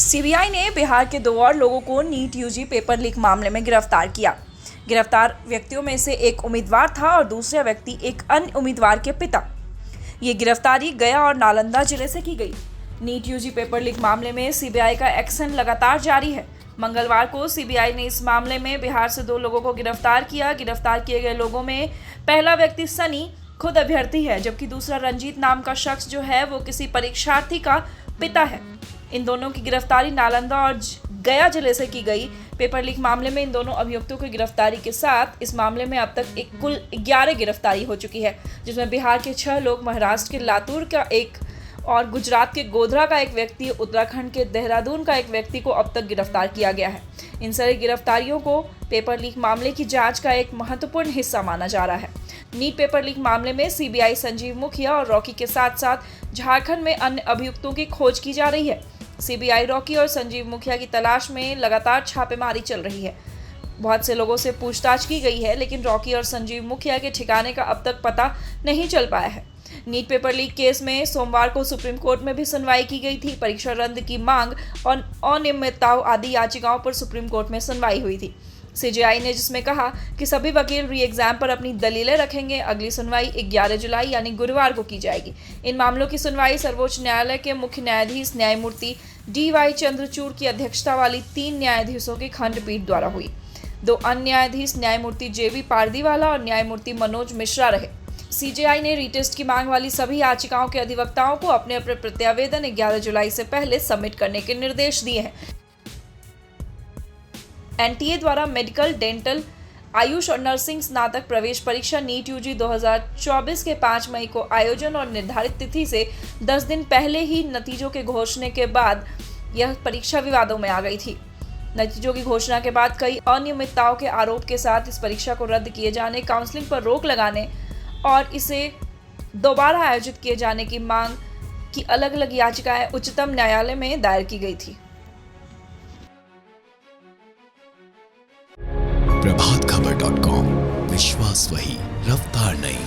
CBI ने बिहार के 2 और लोगों को नीट यूजी पेपर लीक मामले में गिरफ्तार किया। गिरफ्तार व्यक्तियों में से एक उम्मीदवार था और दूसरा व्यक्ति एक अन्य उम्मीदवार के पिता। ये गिरफ्तारी गया और नालंदा जिले से की गई। नीट यूजी पेपर लीक मामले में सीबीआई का एक्शन लगातार जारी है। मंगलवार को सीबीआई ने इस मामले में बिहार से 2 लोगों को गिरफ्तार किया। गिरफ्तार किए गए लोगों में पहला व्यक्ति सनी खुद अभ्यर्थी है, जबकि दूसरा रंजीत नाम का शख्स जो है वो किसी परीक्षार्थी का पिता है। इन दोनों की गिरफ्तारी नालंदा और गया जिले से की गई। पेपर लीक मामले में इन दोनों अभियुक्तों की गिरफ्तारी के साथ इस मामले में अब तक कुल 11 गिरफ्तारी हो चुकी है, जिसमें बिहार के 6 लोग, महाराष्ट्र के लातूर का एक और गुजरात के गोधरा का एक व्यक्ति, उत्तराखंड के देहरादून का एक व्यक्ति को अब तक गिरफ्तार किया गया है। इन सारी गिरफ्तारियों को पेपर लीक मामले की जांच का एक महत्वपूर्ण हिस्सा माना जा रहा है। नीट पेपर लीक मामले में सीबीआई संजीव मुखिया और रॉकी के साथ साथ झारखंड में अन्य अभियुक्तों की खोज की जा रही है। सीबीआई रॉकी और संजीव मुखिया की तलाश में लगातार छापेमारी चल रही है। बहुत से लोगों से पूछताछ की गई है, लेकिन रॉकी और संजीव मुखिया के ठिकाने का अब तक पता नहीं चल पाया है। नीट पेपर लीक केस में सोमवार को सुप्रीम कोर्ट में भी सुनवाई की गई थी। परीक्षा रद्द की मांग और अनियमितताओं आदि याचिकाओं पर सुप्रीम कोर्ट में सुनवाई हुई थी। सीजेआई ने जिसमें कहा कि सभी वकील री एग्जाम पर अपनी दलीलें रखेंगे। अगली सुनवाई 11 जुलाई यानी गुरुवार को की जाएगी। इन मामलों की सुनवाई सर्वोच्च न्यायालय के मुख्य न्यायाधीश न्यायमूर्ति DY चंद्रचूड़ की अध्यक्षता वाली 3 न्यायाधीशों की खंडपीठ द्वारा हुई। 2 अन्य न्यायाधीश न्यायमूर्ति JB पारदीवाला और न्यायमूर्ति मनोज मिश्रा रहे। सीजेआई ने रीटेस्ट की मांग वाली सभी याचिकाओं के अधिवक्ताओं को अपने अपने प्रत्यावेदन 11 जुलाई से पहले सबमिट करने के निर्देश दिए हैं। एनटीए द्वारा मेडिकल, डेंटल, आयुष और नर्सिंग स्नातक प्रवेश परीक्षा नीट यूजी 2024 के 5 मई को आयोजन और निर्धारित तिथि से 10 दिन पहले ही नतीजों के घोषणा के बाद यह परीक्षा विवादों में आ गई थी। नतीजों की घोषणा के बाद कई अनियमितताओं के आरोप के साथ इस परीक्षा को रद्द किए जाने, काउंसलिंग पर रोक लगाने और इसे दोबारा आयोजित किए जाने की मांग की अलग अलग याचिकाएं उच्चतम न्यायालय में दायर की गई थी। प्रभातखबर.com, विश्वास वही, रफ्तार नहीं।